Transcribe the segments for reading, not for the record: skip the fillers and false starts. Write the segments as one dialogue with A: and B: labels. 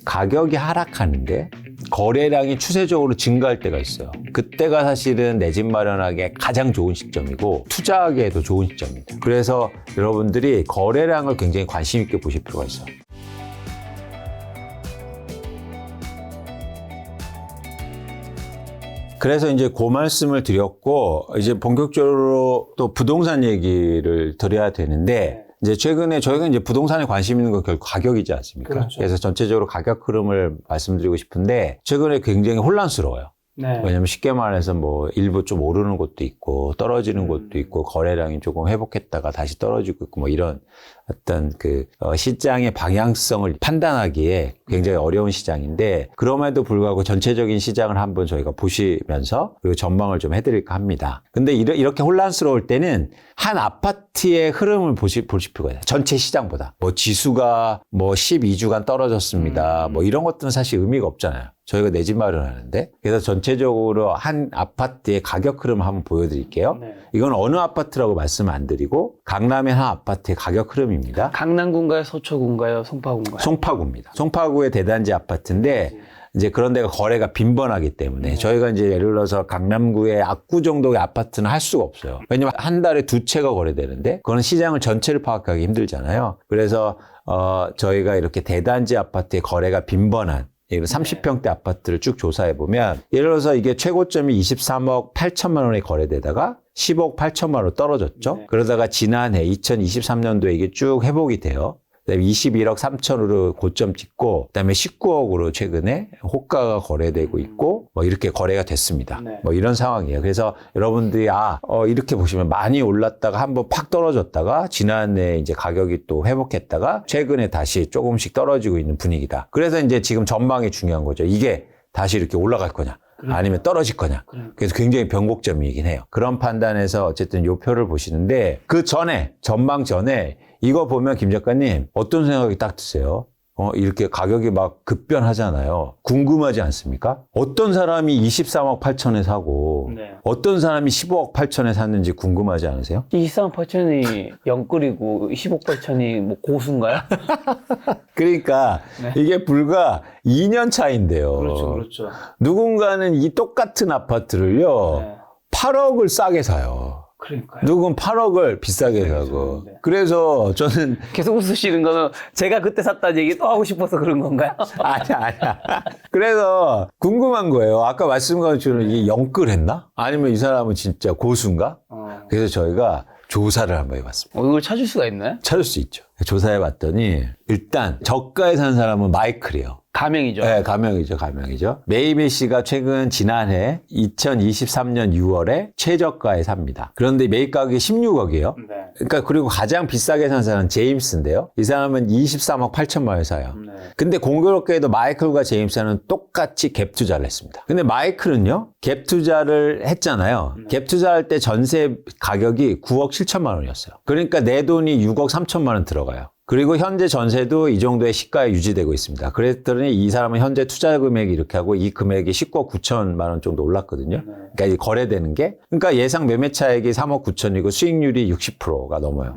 A: 가격이 하락하는데 거래량이 추세적으로 증가할 때가 있어요. 그때가 사실은 내 집 마련하기에 가장 좋은 시점이고 투자하기에도 좋은 시점입니다. 그래서 여러분들이 거래량을 굉장히 관심 있게 보실 필요가 있어요. 그래서 이제 그 말씀을 드렸고, 이제 본격적으로 또 부동산 얘기를 드려야 되는데, 이제 최근에 저희가 이제 부동산에 관심 있는 건 결국 가격이지 않습니까?
B: 그렇죠.
A: 그래서 전체적으로 가격 흐름을 말씀드리고 싶은데, 최근에 굉장히 혼란스러워요.
B: 네.
A: 왜냐면 쉽게 말해서 뭐 일부 좀 오르는 곳도 있고 떨어지는 곳도 있고 거래량이 조금 회복했다가 다시 떨어지고 있고 뭐 이런 어떤 시장의 방향성을 판단하기에 굉장히 어려운 시장인데 그럼에도 불구하고 전체적인 시장을 한번 저희가 보시면서 그리고 전망을 좀 해드릴까 합니다. 근데 이렇게 혼란스러울 때는 한 아파트의 흐름을 볼 필요가 있어요. 전체 시장보다. 뭐 지수가 뭐 12주간 떨어졌습니다. 뭐 이런 것들은 사실 의미가 없잖아요. 저희가 내 집 마련하는데. 그래서 전체적으로 한 아파트의 가격 흐름을 한번 보여드릴게요.
B: 네.
A: 이건 어느 아파트라고 말씀을 안 드리고 강남의 한 아파트의 가격 흐름입니다.
B: 강남구인가요? 서초구인가요? 송파구인가요?
A: 송파구입니다. 송파구의 대단지 아파트인데 이제 그런 데가 거래가 빈번하기 때문에 저희가 이제 예를 들어서 강남구의 압구 정도의 아파트는 할 수가 없어요. 왜냐면 한 달에 2채가 거래되는데 그거는 시장을 전체를 파악하기 힘들잖아요. 그래서 저희가 이렇게 대단지 아파트의 거래가 빈번한 30평대 아파트를 쭉 조사해보면 예를 들어서 이게 최고점이 23억 8천만 원에 거래되다가 10억 8천만 원으로 떨어졌죠.
B: 네.
A: 그러다가 지난해 2023년도에 이게 쭉 회복이 돼요. 그다음에 21억 3천으로 고점 찍고 그다음에 19억으로 최근에 호가가 거래되고 있고 뭐 이렇게 거래가 됐습니다.
B: 네.
A: 뭐 이런 상황이에요. 그래서 여러분들이 이렇게 보시면 많이 올랐다가 한번 팍 떨어졌다가 지난해 이제 가격이 또 회복했다가 최근에 다시 조금씩 떨어지고 있는 분위기다. 그래서 이제 지금 전망이 중요한 거죠. 이게 다시 이렇게 올라갈 거냐 아니면 떨어질 거냐. 그래서 굉장히 변곡점이긴 해요. 그런 판단에서 어쨌든 요 표를 보시는데 그 전에 전망 전에 이거 보면 김 작가님 어떤 생각이 딱 드세요? 이렇게 가격이 막 급변하잖아요. 궁금하지 않습니까? 어떤 사람이 23억 8천에 사고
B: 네.
A: 어떤 사람이 15억 8천에 샀는지 궁금하지 않으세요?
B: 23억 8천이 영끌이고 20억 8천이 뭐 고수인가요?
A: 그러니까
B: 네.
A: 이게 불과 2년 차인데요.
B: 그렇죠.
A: 누군가는 이 똑같은 아파트를요.
B: 네.
A: 8억을 싸게 사요.
B: 그러니까요.
A: 누군 8억을 비싸게 사고.
B: 네.
A: 그래서 저는
B: 계속 웃으시는 거는 제가 그때 샀다는 얘기 또 하고 싶어서 그런 건가요?
A: 아니야. 그래서 궁금한 거예요. 아까 말씀하신 것처럼 이게 영끌했나? 아니면 이 사람은 진짜 고수인가? 그래서 저희가 조사를 한번 해봤습니다.
B: 이걸 찾을 수가 있나요?
A: 찾을 수 있죠. 조사해봤더니 일단 저가에 산 사람은 마이클이에요.
B: 가명이죠.
A: 네, 가명이죠. 메이미 씨가 지난해 2023년 6월에 최저가에 삽니다. 그런데 매입 가격이 16억이에요.
B: 네.
A: 그러니까 그리고 가장 비싸게 산 사람은 제임스인데요. 이 사람은 23억 8천만 원에 사요.
B: 네.
A: 근데 공교롭게도 마이클과 제임스는 똑같이 갭 투자를 했습니다. 근데 마이클은요, 갭 투자를 했잖아요. 갭 투자할 때 전세 가격이 9억 7천만 원이었어요. 그러니까 내 돈이 6억 3천만 원 들어가요. 그리고 현재 전세도 이 정도의 시가에 유지되고 있습니다. 그랬더니 이 사람은 현재 투자 금액이 이렇게 하고 이 금액이 19억 9천만 원 정도 올랐거든요. 그러니까 이 거래되는 게 그러니까 예상 매매 차액이 3억 9천이고 수익률이 60%가 넘어요.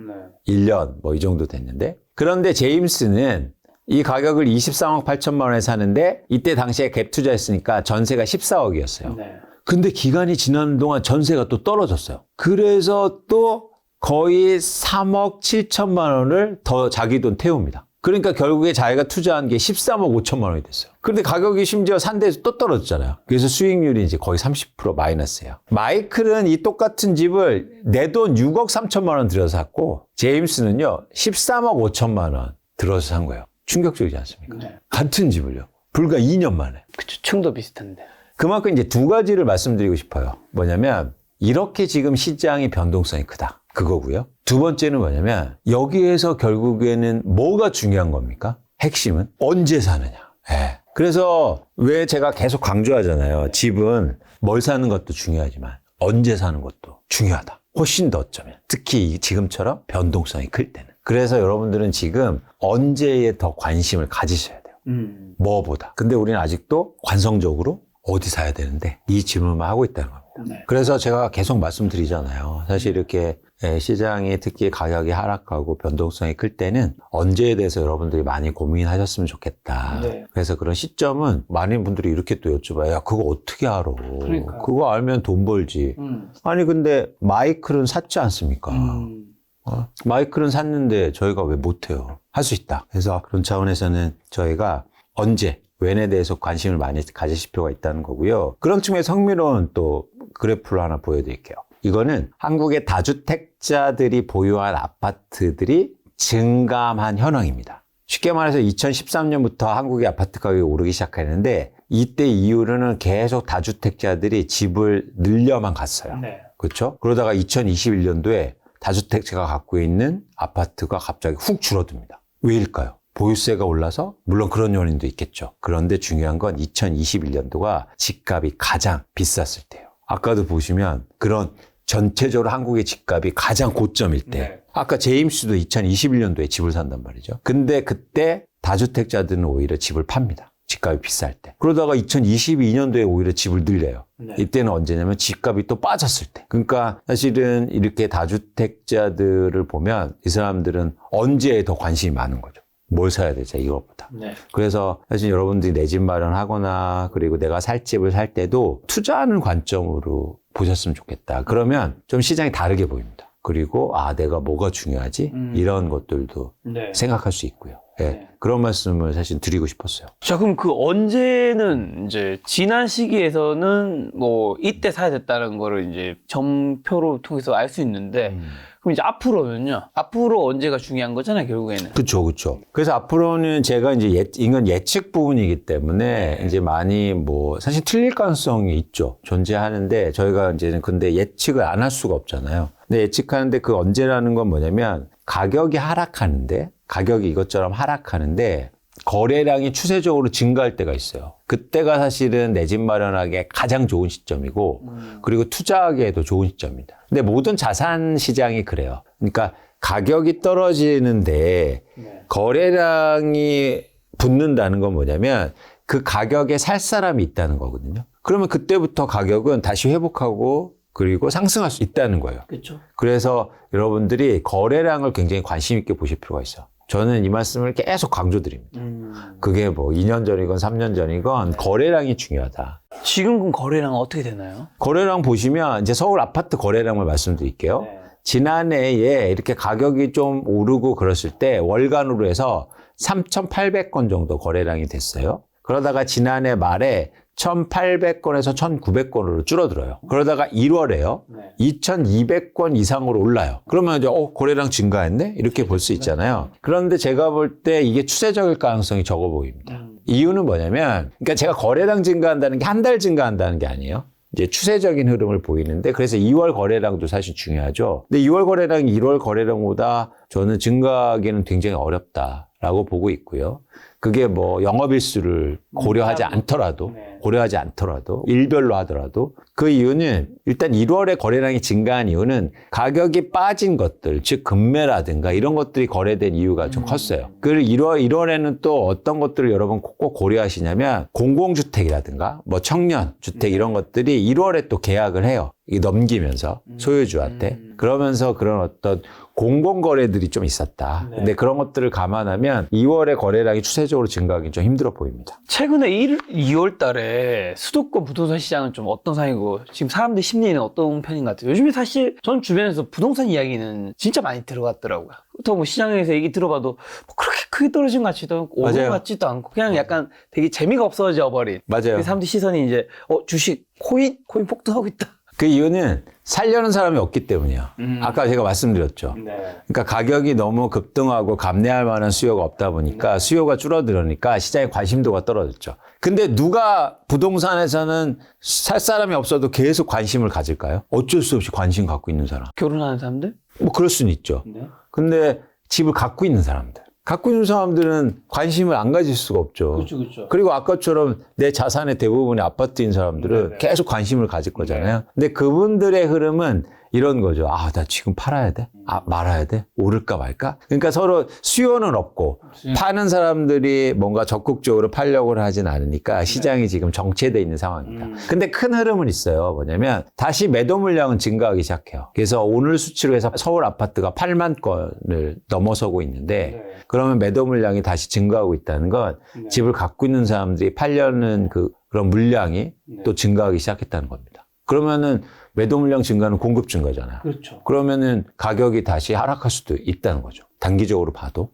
A: 1년 뭐 이 정도 됐는데 그런데 제임스는 이 가격을 23억 8천만 원에 사는데 이때 당시에 갭 투자했으니까 전세가 14억이었어요. 근데 기간이 지나는 동안 전세가 또 떨어졌어요. 그래서 또 거의 3억 7천만 원을 더 자기 돈 태웁니다. 그러니까 결국에 자기가 투자한 게 13억 5천만 원이 됐어요. 그런데 가격이 심지어 산 데에서 또 떨어졌잖아요. 그래서 수익률이 이제 거의 30% 마이너스예요. 마이클은 이 똑같은 집을 내 돈 6억 3천만 원 들여서 샀고 제임스는요 13억 5천만 원 들어서 산 거예요. 충격적이지 않습니까?
B: 네.
A: 같은 집을요. 불과 2년 만에.
B: 그쵸. 층도 비슷한데.
A: 그만큼 이제 두 가지를 말씀드리고 싶어요. 뭐냐면 이렇게 지금 시장의 변동성이 크다. 그거고요. 두 번째는 뭐냐면 여기에서 결국에는 뭐가 중요한 겁니까? 핵심은 언제 사느냐. 네. 그래서 왜 제가 계속 강조하잖아요. 집은 뭘 사는 것도 중요하지만 언제 사는 것도 중요하다. 훨씬 더 어쩌면. 특히 지금처럼 변동성이 클 때는. 그래서 여러분들은 지금 언제에 더 관심을 가지셔야 돼요. 뭐보다. 근데 우리는 아직도 관성적으로 어디 사야 되는데 이 질문만 하고 있다는 겁니다. 그래서 제가 계속 말씀드리잖아요. 사실 이렇게 예, 시장이 특히 가격이 하락하고 변동성이 클 때는 언제에 대해서 여러분들이 많이 고민하셨으면 좋겠다.
B: 네.
A: 그래서 그런 시점은 많은 분들이 이렇게 또 여쭤봐요. 야, 그거 어떻게 알아?
B: 그러니까요.
A: 그거 알면 돈 벌지. 아니, 근데 마이클은 샀지 않습니까? 마이클은 샀는데 저희가 왜 못해요? 할 수 있다. 그래서 그런 차원에서는 저희가 언제, 웬에 대해서 관심을 많이 가지실 필요가 있다는 거고요. 그런 측면에서 흥미로운 또 그래프를 하나 보여드릴게요. 이거는 한국의 다주택자들이 보유한 아파트들이 증감한 현황입니다. 쉽게 말해서 2013년부터 한국의 아파트 가격이 오르기 시작했는데 이때 이후로는 계속 다주택자들이 집을 늘려만 갔어요.
B: 네.
A: 그렇죠? 그러다가 2021년도에 다주택자가 갖고 있는 아파트가 갑자기 훅 줄어듭니다. 왜일까요? 보유세가 올라서? 물론 그런 요인도 있겠죠. 그런데 중요한 건 2021년도가 집값이 가장 비쌌을 때예요. 아까도 보시면 그런 전체적으로 한국의 집값이 가장 고점일 때.
B: 네.
A: 아까 제임스도 2021년도에 집을 산단 말이죠. 근데 그때 다주택자들은 오히려 집을 팝니다. 집값이 비쌀 때. 그러다가 2022년도에 오히려 집을 늘려요.
B: 네.
A: 이때는 언제냐면 집값이 또 빠졌을 때. 그러니까 사실은 이렇게 다주택자들을 보면 이 사람들은 언제에 더 관심이 많은 거죠. 뭘 사야 되지, 이것보다.
B: 네.
A: 그래서 사실 여러분들이 내 집 마련하거나 그리고 내가 살 집을 살 때도 투자하는 관점으로 보셨으면 좋겠다. 그러면 좀 시장이 다르게 보입니다. 그리고 내가 뭐가 중요하지? 이런 것들도
B: 네.
A: 생각할 수 있고요. 예,
B: 네.
A: 그런 말씀을 사실 드리고 싶었어요.
B: 자, 그럼 그 언제는 이제 지난 시기에서는 뭐 이때 사야 됐다는 거를 이제 점표로 통해서 알 수 있는데 그럼 이제 앞으로는요? 앞으로 언제가 중요한 거잖아요, 결국에는.
A: 그렇죠, 그렇죠. 그래서 앞으로는 제가 이제 이건 예측 부분이기 때문에 이제 많이 뭐 사실 틀릴 가능성이 있죠. 존재하는데 저희가 이제는 근데 예측을 안 할 수가 없잖아요. 근데 예측하는데 그 언제라는 건 뭐냐면 가격이 하락하는데 가격이 이것처럼 하락하는데 거래량이 추세적으로 증가할 때가 있어요. 그때가 사실은 내 집 마련하기에 가장 좋은 시점이고 그리고 투자하기에도 좋은 시점입니다. 근데 모든 자산 시장이 그래요. 그러니까 가격이 떨어지는데
B: 네.
A: 거래량이 붙는다는 건 뭐냐면 그 가격에 살 사람이 있다는 거거든요. 그러면 그때부터 가격은 다시 회복하고 그리고 상승할 수 있다는 거예요.
B: 그렇죠.
A: 그래서 여러분들이 거래량을 굉장히 관심 있게 보실 필요가 있어요. 저는 이 말씀을 계속 강조드립니다. 그게 뭐 2년 전이건 3년 전이건 거래량이 중요하다.
B: 지금 그럼 거래량은 어떻게 되나요?
A: 거래량 보시면 이제 서울 아파트 거래량을 말씀드릴게요.
B: 네.
A: 지난해에 이렇게 가격이 좀 오르고 그랬을 때 월간으로 해서 3,800건 정도 거래량이 됐어요. 그러다가 지난해 말에 1,800건에서 1,900건으로 줄어들어요. 그러다가 1월에요.
B: 네.
A: 2,200건 이상으로 올라요. 그러면 이제 거래량 증가했네? 이렇게 볼 수 있잖아요. 그런데 제가 볼 때 이게 추세적일 가능성이 적어 보입니다. 이유는 뭐냐면 그러니까 제가 거래량 증가한다는 게 한 달 증가한다는 게 아니에요. 이제 추세적인 흐름을 보이는데 그래서 2월 거래량도 사실 중요하죠. 근데 2월 거래량이 1월 거래량보다 저는 증가하기는 굉장히 어렵다라고 보고 있고요. 그게 뭐 영업일수를 고려하지 않더라도 일별로 하더라도 그 이유는 일단 1월에 거래량이 증가한 이유는 가격이 빠진 것들 즉 금매라든가 이런 것들이 거래된 이유가 좀 컸어요. 그리고 1월에는 또 어떤 것들을 여러분 꼭 고려하시냐면 공공주택이라든가 뭐 청년주택 이런 것들이 1월에 또 계약을 해요. 이 넘기면서 소유주한테 그러면서 그런 어떤 공공거래들이 좀 있었다.
B: 네.
A: 근데 그런 것들을 감안하면 2월에 거래량이 추세적으로 증가하기 좀 힘들어 보입니다.
B: 최근에 2월 달에 수도권 부동산 시장은 좀 어떤 상황이고 지금 사람들 심리는 어떤 편인 것 같아요? 요즘에 사실 전 주변에서 부동산 이야기는 진짜 많이 들어갔더라고요. 또 뭐 시장에서 얘기 들어봐도 뭐 그렇게 크게 떨어진 것 같지도 않고 오른
A: 맞아요.
B: 것 같지도 않고 그냥 약간 되게 재미가 없어져 버린
A: 맞아요.
B: 사람들 시선이 이제 주식 코인 폭등하고 있다.
A: 그 이유는 살려는 사람이 없기 때문이야. 아까 제가 말씀드렸죠.
B: 네.
A: 그러니까 가격이 너무 급등하고 감내할 만한 수요가 없다 보니까 수요가 줄어들으니까 시장의 관심도가 떨어졌죠. 근데 누가 부동산에서는 살 사람이 없어도 계속 관심을 가질까요? 어쩔 수 없이 관심 갖고 있는 사람.
B: 결혼하는 사람들?
A: 뭐 그럴 수는 있죠.
B: 네.
A: 근데 집을 갖고 있는 사람들. 갖고 있는 사람들은 관심을 안 가질 수가 없죠.
B: 그렇죠.
A: 그리고 아까처럼 내 자산의 대부분이 아파트인 사람들은
B: 네.
A: 계속 관심을 가질 거잖아요. 근데 그분들의 흐름은 이런 거죠. 아, 나 지금 팔아야 돼? 아, 말아야 돼? 오를까 말까? 그러니까 서로 수요는 없고 파는 사람들이 뭔가 적극적으로 팔려고 하진 않으니까 시장이 지금 정체되어 있는 상황입니다. 근데 큰 흐름은 있어요. 뭐냐면 다시 매도 물량은 증가하기 시작해요. 그래서 오늘 수치로 해서 서울 아파트가 8만 건을 넘어서고 있는데 그러면 매도 물량이 다시 증가하고 있다는 건 집을 갖고 있는 사람들이 팔려는 그런 물량이 또 증가하기 시작했다는 겁니다. 그러면은 매도 물량 증가는 공급 증가잖아요.
B: 그렇죠.
A: 그러면은 가격이 다시 하락할 수도 있다는 거죠. 단기적으로 봐도.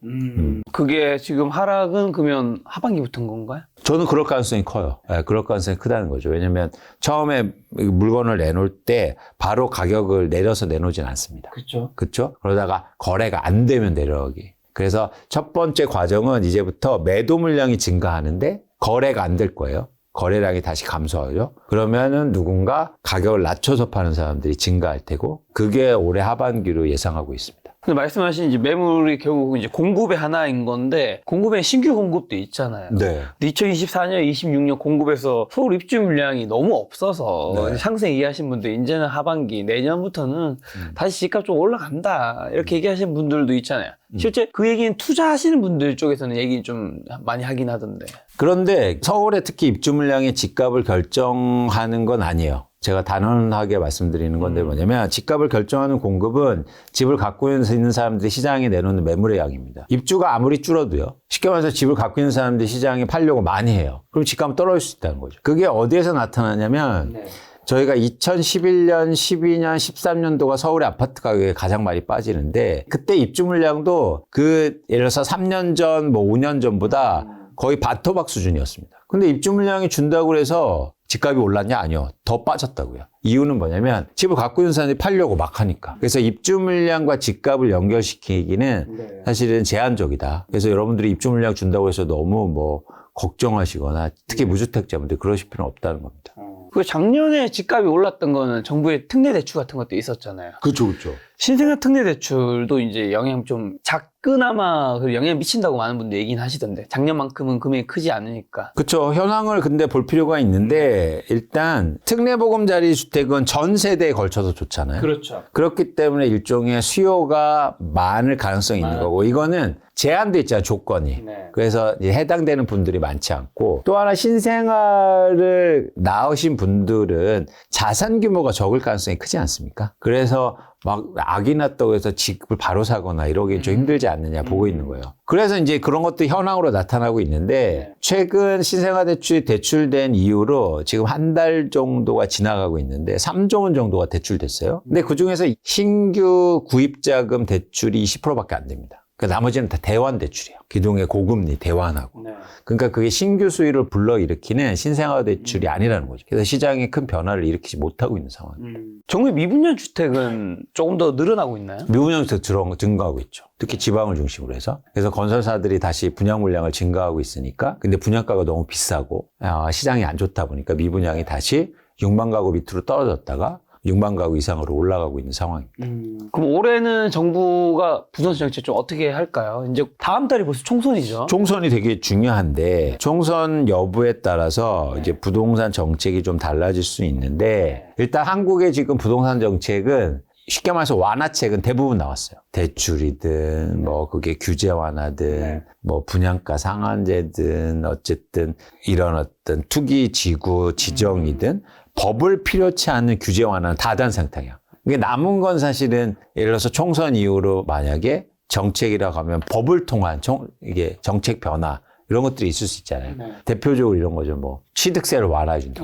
B: 그게 지금 하락은 그러면 하반기부터인 건가요?
A: 저는 그럴 가능성이 커요. 네, 그럴 가능성이 크다는 거죠. 왜냐면 처음에 물건을 내놓을 때 바로 가격을 내려서 내놓진 않습니다.
B: 그렇죠.
A: 그렇죠? 그러다가 거래가 안 되면 내려오기. 그래서 첫 번째 과정은 이제부터 매도 물량이 증가하는데 거래가 안 될 거예요. 거래량이 다시 감소하죠. 그러면은 누군가 가격을 낮춰서 파는 사람들이 증가할 테고 그게 올해 하반기로 예상하고 있습니다.
B: 근데 말씀하신 이제 매물이 결국 이제 공급의 하나인 건데 공급에 신규 공급도 있잖아요.
A: 네.
B: 2024년, 26년 공급에서 서울 입주 물량이 너무 없어서
A: 네.
B: 상생 얘기하신 분들 이제는 하반기 내년부터는 다시 집값 좀 올라간다 이렇게 얘기하시는 분들도 있잖아요. 실제 그 얘기는 투자하시는 분들 쪽에서는 얘기 좀 많이 하긴 하던데.
A: 그런데 서울에 특히 입주 물량의 집값을 결정하는 건 아니에요. 제가 단언하게 말씀드리는 건데 뭐냐면 집값을 결정하는 공급은 집을 갖고 있는 사람들이 시장에 내놓는 매물의 양입니다. 입주가 아무리 줄어도요. 쉽게 말해서 집을 갖고 있는 사람들이 시장에 팔려고 많이 해요. 그럼 집값은 떨어질 수 있다는 거죠. 그게 어디에서 나타나냐면 저희가 2011년, 12년, 13년도가 서울의 아파트 가격이 가장 많이 빠지는데 그때 입주 물량도 예를 들어서 3년 전, 5년 전보다 거의 반토막 수준이었습니다. 근데 입주 물량이 준다고 해서 집값이 올랐냐? 아니요. 더 빠졌다고요. 이유는 뭐냐면 집을 갖고 있는 사람들이 팔려고 막 하니까. 그래서 입주 물량과 집값을 연결시키기는 사실은 제한적이다. 그래서 여러분들이 입주 물량 준다고 해서 너무 걱정하시거나 특히 무주택자분들 그러실 필요는 없다는 겁니다.
B: 그 작년에 집값이 올랐던 거는 정부의 특례 대출 같은 것도 있었잖아요.
A: 그렇죠, 그렇죠.
B: 신생아 특례 대출도 이제 영향 좀 작그나마 영향 미친다고 많은 분들이 얘기는 하시던데 작년만큼은 금액이 크지 않으니까.
A: 그렇죠. 현황을 근데 볼 필요가 있는데 일단 특례보금자리 주택은 전 세대에 걸쳐서 좋잖아요.
B: 그렇죠.
A: 그렇기 때문에 일종의 수요가 많을 가능성이 있는 거고 이거는 제한돼 있잖아요. 조건이. 그래서 이제 해당되는 분들이 많지 않고 또 하나 신생아를 낳으신 분들은 자산 규모가 적을 가능성이 크지 않습니까? 그래서 막 아기 낳았다고 해서 집을 바로 사거나 이러기 좀 힘들지 않느냐 보고 있는 거예요. 그래서 이제 그런 것도 현황으로 나타나고 있는데 최근 신생아 대출이 대출된 이후로 지금 한 달 정도가 지나가고 있는데 3조 원 정도가 대출됐어요. 근데 그중에서 신규 구입자금 대출이 20%밖에 안 됩니다. 나머지는 다 대환 대출이에요. 기존의 고금리 대환하고. 그러니까 그게 신규 수요를 불러일으키는 신생아 대출이 아니라는 거죠. 그래서 시장에 큰 변화를 일으키지 못하고 있는 상황입니다.
B: 정부의 미분양 주택은 조금 더 늘어나고 있나요?
A: 미분양 주택 증가하고 있죠. 특히 지방을 중심으로 해서. 그래서 건설사들이 다시 분양 물량을 증가하고 있으니까 근데 분양가가 너무 비싸고 시장이 안 좋다 보니까 미분양이 다시 6만 가구 밑으로 떨어졌다가 6만 가구 이상으로 올라가고 있는 상황입니다.
B: 그럼 올해는 정부가 부동산 정책 좀 어떻게 할까요? 이제 다음 달이 벌써 총선이죠.
A: 총선이 되게 중요한데 총선 여부에 따라서 이제 부동산 정책이 좀 달라질 수 있는데 일단 한국의 지금 부동산 정책은 쉽게 말해서 완화책은 대부분 나왔어요. 대출이든 그게 규제 완화든 분양가 상한제든 어쨌든 이런 어떤 투기 지구 지정이든 법을 필요치 않는 규제 완화는 다 단 상태예요. 이게 남은 건 사실은 예를 들어서 총선 이후로 만약에 정책이라고 하면 법을 통한 이게 정책 변화 이런 것들이 있을 수 있잖아요. 대표적으로 이런 거죠. 취득세를 완화해준다.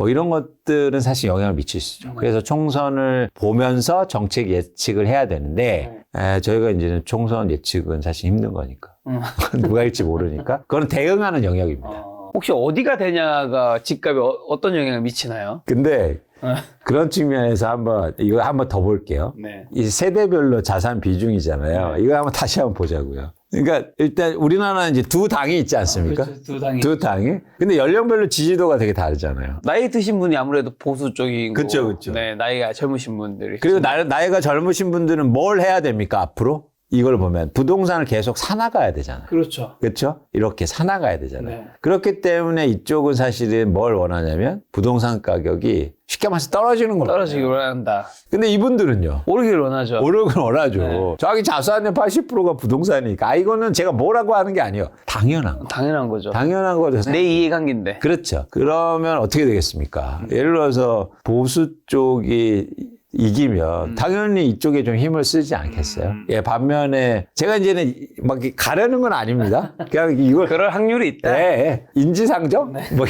A: 이런 것들은 사실 영향을 미칠 수 있죠. 그래서 총선을 보면서 정책 예측을 해야 되는데 저희가 이제는 총선 예측은 사실 힘든 거니까. 누가 할지 모르니까. 그건 대응하는 영역입니다.
B: 혹시 어디가 되냐가 집값에 어떤 영향을 미치나요?
A: 근데 그런 측면에서 이거 한번 더 볼게요. 이 세대별로 자산 비중이잖아요. 이거 한번 다시 한번 보자고요. 그러니까 일단 우리나라는 이제 두 당이 있지 않습니까?
B: 그렇죠,
A: 두 당이. 근데 연령별로 지지도가 되게 다르잖아요.
B: 나이 드신 분이 아무래도 보수 쪽이고.
A: 그렇죠.
B: 네, 나이가 젊으신 분들이.
A: 그리고 나이가 젊으신 분들은 뭘 해야 됩니까, 앞으로? 이걸 보면 부동산을 계속 사나가야 되잖아요.
B: 그렇죠.
A: 그렇죠? 이렇게 사나가야 되잖아요.
B: 네.
A: 그렇기 때문에 이쪽은 사실은 뭘 원하냐면 부동산 가격이 쉽게 말해서 떨어지는 걸
B: 떨어지길
A: 원해요.
B: 원한다.
A: 근데 이분들은요.
B: 오르기를 원하죠.
A: 오르긴 원하죠.
B: 네.
A: 자기 자산의 80%가 부동산이니까. 아, 이거는 제가 뭐라고 하는 게 아니에요. 당연한 거.
B: 당연한 거죠.
A: 당연한 거죠.
B: 내 이해관계인데.
A: 그렇죠. 그러면 어떻게 되겠습니까? 예를 들어서 보수 쪽이 이기면 당연히 이쪽에 좀 힘을 쓰지 않겠어요? 예, 반면에 제가 이제는 막 이렇게 가려는 건 아닙니다. 그냥 이걸
B: 그럴 확률이 있다.
A: 네, 인지상정? 뭐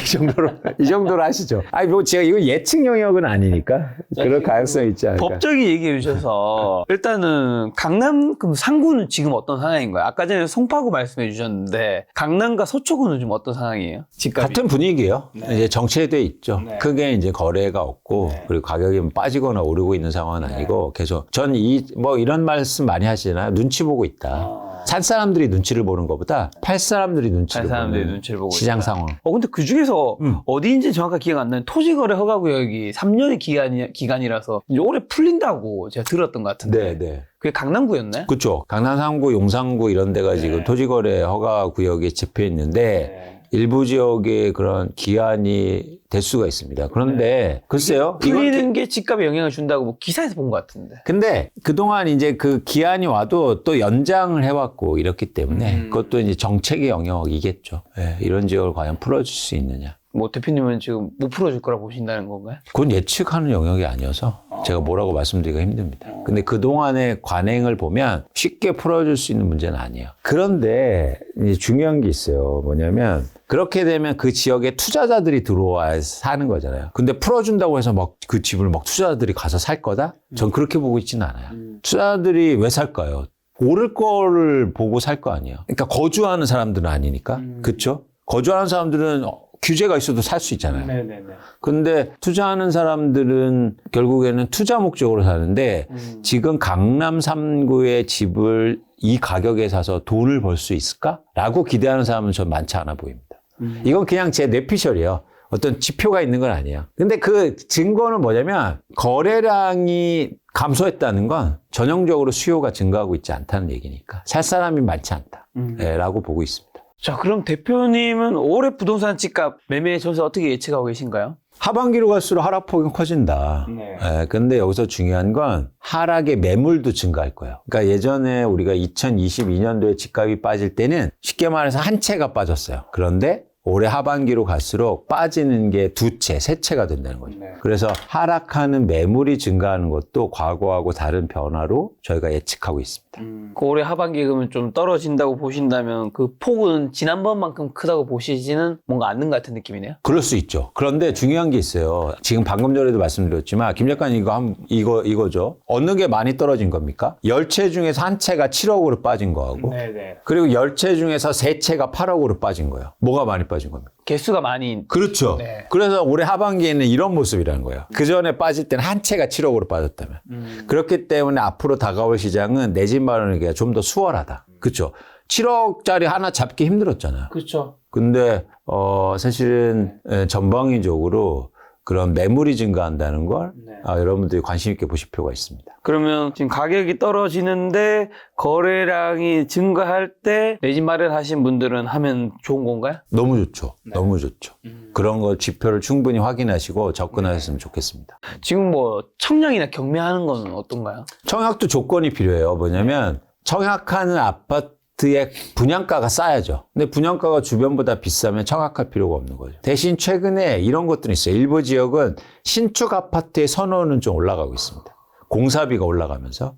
A: 이 정도로 하시죠. 아니, 뭐 제가 이거 예측 영역은 아니니까 그럴 가능성이 있지 않을까.
B: 법적인 얘기해 주셔서 일단은 강남 그럼 상구는 지금 어떤 상황인가요? 아까 전에 송파구 말씀해 주셨는데 강남과 서초구는 좀 어떤 상황이에요? 집값이?
A: 같은 분위기예요. 이제 정체돼 있죠.
B: 네.
A: 크게 이제 거래가 없고
B: 네.
A: 그리고 가격이 빠지거나 오르고 있는 상황은 아니고 계속 전 뭐 이런 말씀 많이 하시잖아요. 눈치 보고 있다. 살 사람들이 눈치를 보는 것보다 팔 사람들이 눈치를
B: 사람들이
A: 보는
B: 눈치를 보고
A: 시장
B: 있다.
A: 상황.
B: 근데 그 중에서 어디인지 정확하게 기억 안 나는데 토지거래 허가구역이 3년의 기간이라서 이제 올해 풀린다고 제가 들었던 것 같은데.
A: 네, 네.
B: 그게 강남구였나요?
A: 그렇죠. 강남 3구, 용산구 이런 데가 지금
B: 네.
A: 토지거래 허가 구역에 집혀 있는데 일부 지역에 그런 기한이 될 수가 있습니다. 그런데 글쎄요.
B: 풀리는 게 집값에 영향을 준다고 뭐 기사에서 본 것 같은데.
A: 근데 그동안 이제 그 기한이 와도 또 연장을 해왔고 이렇기 때문에 그것도 이제 정책의 영역이겠죠. 예, 이런 지역을 과연 풀어줄 수 있느냐.
B: 뭐 대표님은 지금 못 풀어줄 거라고 보신다는 건가요?
A: 그건 예측하는 영역이 아니어서 제가 뭐라고 말씀드리기가 힘듭니다. 근데 그동안의 관행을 보면 쉽게 풀어줄 수 있는 문제는 아니에요. 그런데 이제 중요한 게 있어요. 뭐냐면 그렇게 되면 그 지역에 투자자들이 들어와야 사는 거잖아요. 근데 풀어준다고 해서 막 그 집을 막 투자자들이 가서 살 거다? 전 그렇게 보고 있지는 않아요. 투자자들이 왜 살까요? 오를 거를 보고 살 거 아니에요. 그러니까 거주하는 사람들은 아니니까. 그렇죠? 거주하는 사람들은 규제가 있어도 살 수 있잖아요.
B: 네네네.
A: 근데 투자하는 사람들은 결국에는 투자 목적으로 사는데 지금 강남 3구의 집을 이 가격에 사서 돈을 벌 수 있을까? 라고 기대하는 사람은 전 많지 않아 보입니다. 이건 그냥 제 뇌피셜이에요. 어떤 지표가 있는 건 아니에요. 근데 그 증거는 뭐냐면 거래량이 감소했다는 건 전형적으로 수요가 증가하고 있지 않다는 얘기니까 살 사람이 많지 않다. 라고 보고 있습니다.
B: 자, 그럼 대표님은 올해 부동산 집값 매매 전세 어떻게 예측하고 계신가요?
A: 하반기로 갈수록 하락폭이 커진다.
B: 네.
A: 근데 여기서 중요한 건 하락의 매물도 증가할 거예요. 그러니까 예전에 우리가 2022년도에 집값이 빠질 때는 쉽게 말해서 한 채가 빠졌어요. 그런데 올해 하반기로 갈수록 빠지는 게 두 채, 세 채가 된다는 거죠.
B: 네.
A: 그래서 하락하는 매물이 증가하는 것도 과거하고 다른 변화로 저희가 예측하고 있습니다.
B: 그 올해 하반기 그러면 좀 떨어진다고 보신다면 그 폭은 지난번만큼 크다고 보시지는 뭔가 않는 것 같은 느낌이네요.
A: 그럴 수 있죠. 그런데 중요한 게 있어요. 지금 방금 전에도 말씀드렸지만 김 작가님 이거죠. 어느 게 많이 떨어진 겁니까? 10채 중에서 한 채가 7억으로 빠진 거하고
B: 네네.
A: 그리고 10채 중에서 3채가 8억으로 빠진 거예요. 뭐가 많이 빠진 겁니까?
B: 개수가 많이.
A: 그렇죠.
B: 네.
A: 그래서 올해 하반기에는 이런 모습이라는 거예요. 그 전에 빠질 때는 한 채가 7억으로 빠졌다면. 그렇기 때문에 앞으로 다가올 시장은 내 집 마련하기가 좀 더 수월하다. 그렇죠. 7억짜리 하나 잡기 힘들었잖아요.
B: 그렇죠.
A: 근데 사실은 전방위적으로 그런 매물이 증가한다는 걸 여러분들이 관심 있게 보실 필요가 있습니다.
B: 그러면 지금 가격이 떨어지는데 거래량이 증가할 때 내 집 마련하신 분들은 하면 좋은 건가요?
A: 너무 좋죠. 너무 좋죠. 그런 거 지표를 충분히 확인하시고 접근하셨으면 좋겠습니다.
B: 지금 뭐 청약이나 경매하는 건 어떤가요?
A: 청약도 조건이 필요해요. 뭐냐면 청약하는 아파트의 분양가가 싸야죠. 근데 분양가가 주변보다 비싸면 청약할 필요가 없는 거죠. 대신 최근에 이런 것들이 있어요. 일부 지역은 신축 아파트의 선호는 좀 올라가고 있습니다. 공사비가 올라가면서.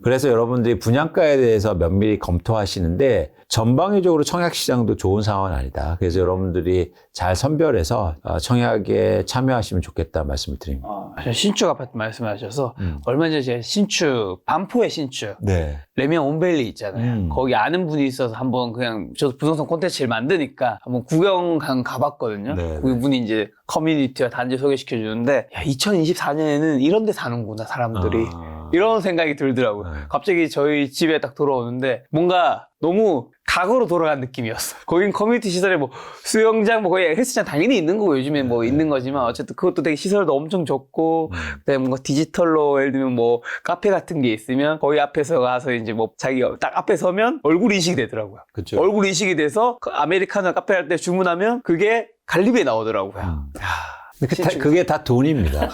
A: 그래서 여러분들이 분양가에 대해서 면밀히 검토하시는데 전방위적으로 청약 시장도 좋은 상황은 아니다. 그래서 여러분들이 잘 선별해서 청약에 참여하시면 좋겠다 말씀을 드립니다.
B: 신축 아파트 말씀하셔서 얼마 전에 제가 신축, 반포의 신축,
A: 네.
B: 레미안 온밸리 있잖아요. 거기 아는 분이 있어서 한번 그냥 저도 부동산 콘텐츠를 만드니까 한번 구경 가봤거든요.
A: 네,
B: 그분이 이제 커뮤니티와 단지 소개시켜 주는데 2024년에는 이런 데 사는구나 사람들이. 이런 생각이 들더라고요. 갑자기 저희 집에 딱 돌아오는데 뭔가 너무 과거로 돌아간 느낌이었어요. 거긴 커뮤니티 시설에 뭐 수영장, 뭐 거의 헬스장 당연히 있는 거고 요즘에 뭐 있는 거지만 어쨌든 그것도 되게 시설도 엄청 좋고 그다음에 뭔가 디지털로 예를 들면 뭐 카페 같은 게 있으면 거기 앞에서 가서 이제 뭐 자기가 딱 앞에 서면 얼굴 인식이 되더라고요.
A: 그쵸.
B: 얼굴 인식이 돼서 그 아메리카노 카페 할 때 주문하면 그게 갈리비에 나오더라고요.
A: 그게 다 돈입니다.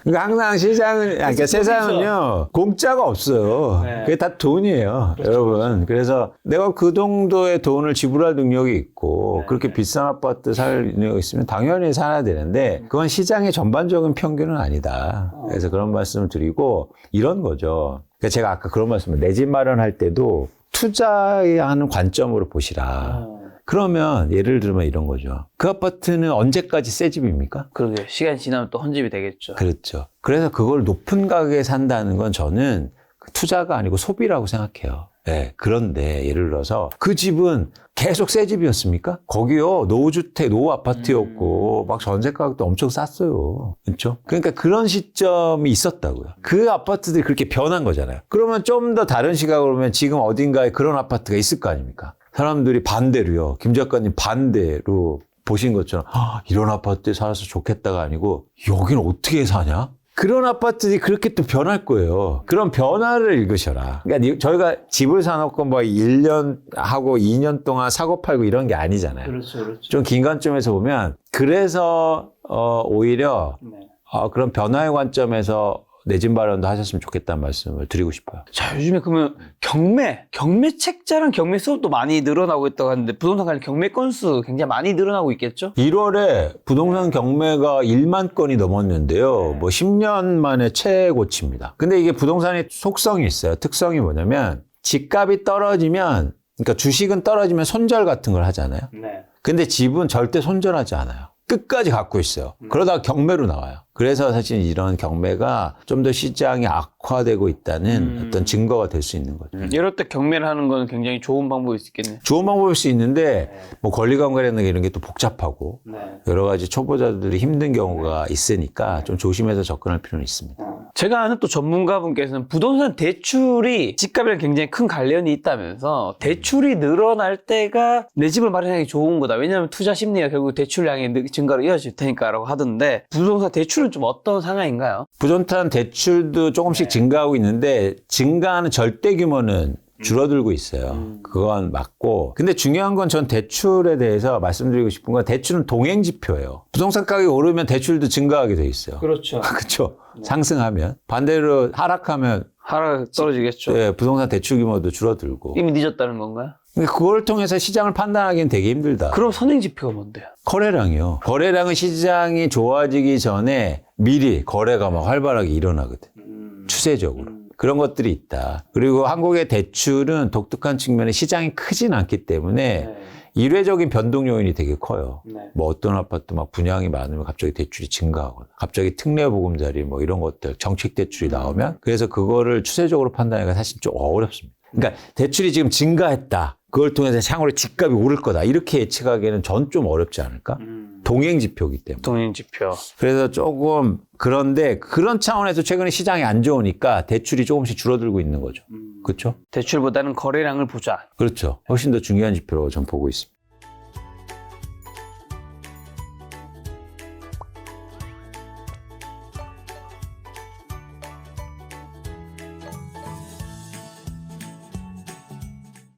A: 그러니까 항상 시장은, 그러니까 세상은요, 공짜가 없어요.
B: 네.
A: 그게 다 돈이에요,
B: 그렇죠,
A: 여러분. 그래서 내가 그 정도의 돈을 지불할 능력이 있고, 그렇게 비싼 아파트 살 능력이 있으면 당연히 살아야 되는데, 그건 시장의 전반적인 평균은 아니다. 그래서 그런 말씀을 드리고, 이런 거죠. 그러니까 제가 아까 그런 말씀을, 내 집 마련할 때도 투자하는 관점으로 보시라. 그러면 예를 들면 이런 거죠. 그 아파트는 언제까지 새 집입니까?
B: 그러게요. 시간이 지나면 또 헌집이 되겠죠.
A: 그렇죠. 그래서 그걸 높은 가격에 산다는 건 저는 투자가 아니고 소비라고 생각해요. 네, 그런데 예를 들어서 그 집은 계속 새 집이었습니까? 거기요, 노후주택, 노후 아파트였고 막 전세 가격도 엄청 쌌어요. 그렇죠? 그러니까 그런 시점이 있었다고요. 그 아파트들이 그렇게 변한 거잖아요. 그러면 좀 더 다른 시각으로 보면 지금 어딘가에 그런 아파트가 있을 거 아닙니까? 사람들이 반대로요. 김 작가님 반대로 보신 것처럼 이런 아파트에 살아서 좋겠다가 아니고 여기는 어떻게 사냐? 그런 아파트들이 그렇게 또 변할 거예요. 그런 변화를 읽으셔라. 그러니까 저희가 집을 사놓고 뭐 1년 하고 2년 동안 사고 팔고 이런 게 아니잖아요.
B: 그렇죠, 그렇죠.
A: 좀 긴 관점에서 보면 그래서 오히려 그런 변화의 관점에서 내 집 마련도 하셨으면 좋겠다는 말씀을 드리고 싶어요.
B: 자, 요즘에 그러면 경매 책자랑 경매 수업도 많이 늘어나고 있다고 하는데 부동산 관련 경매 건수 굉장히 많이 늘어나고 있겠죠?
A: 1월에 부동산 경매가 1만 건이 넘었는데요. 뭐 10년 만에 최고치입니다. 근데 이게 부동산의 속성이 있어요. 특성이 뭐냐면 집값이 떨어지면, 그러니까 주식은 떨어지면 손절 같은 걸 하잖아요.
B: 네.
A: 근데 집은 절대 손절하지 않아요. 끝까지 갖고 있어요. 그러다가 경매로 나와요. 그래서 사실 이런 경매가 좀 더 시장이 악화되고 있다는 어떤 증거가 될 수 있는 거죠.
B: 이럴 때 경매를 하는 건 굉장히 좋은 방법일 수 있겠네요.
A: 좋은 방법일 수 있는데 뭐 권리관계라는 게 이런 게 또 복잡하고 여러 가지 초보자들이 힘든 경우가 있으니까 좀 조심해서 접근할 필요는 있습니다.
B: 제가 아는 또 전문가분께서는 부동산 대출이 집값이랑 굉장히 큰 관련이 있다면서 대출이 늘어날 때가 내 집을 마련하기 좋은 거다. 왜냐하면 투자 심리가 결국 대출량의 증가로 이어질 테니까라고 하던데 부동산 대출은 좀 어떤 상황인가요?
A: 부동산 대출도 조금씩 증가하고 있는데 증가하는 절대 규모는 줄어들고 있어요. 그건 맞고. 근데 중요한 건 전 대출에 대해서 말씀드리고 싶은 건 대출은 동행 지표예요. 부동산 가격이 오르면 대출도 증가하게 돼 있어요.
B: 그렇죠.
A: 그렇죠. 상승하면. 반대로 하락하면
B: 하락 떨어지겠죠.
A: 네, 부동산 대출 규모도 줄어들고.
B: 이미 늦었다는 건가요?
A: 근데 그걸 통해서 시장을 판단하기는 되게 힘들다.
B: 그럼 선행 지표가 뭔데요?
A: 거래량이요. 거래량은 시장이 좋아지기 전에 미리 거래가 막 활발하게 일어나거든. 추세적으로. 그런 것들이 있다. 그리고 한국의 대출은 독특한 측면에 시장이 크진 않기 때문에 일회적인 변동 요인이 되게 커요. 뭐 어떤 아파트 막 분양이 많으면 갑자기 대출이 증가하거나 갑자기 특례보금자리 뭐 이런 것들 정책 대출이 나오면 그래서 그거를 추세적으로 판단하기가 사실 좀 어렵습니다. 그러니까 대출이 지금 증가했다. 그걸 통해서 향후로 집값이 오를 거다. 이렇게 예측하기에는 전 좀 어렵지 않을까? 동행 지표이기 때문에.
B: 동행 지표.
A: 그래서 조금 그런데 그런 차원에서 최근에 시장이 안 좋으니까 대출이 조금씩 줄어들고 있는 거죠. 그렇죠?
B: 대출보다는 거래량을 보자.
A: 그렇죠. 훨씬 더 중요한 지표로 전 보고 있습니다.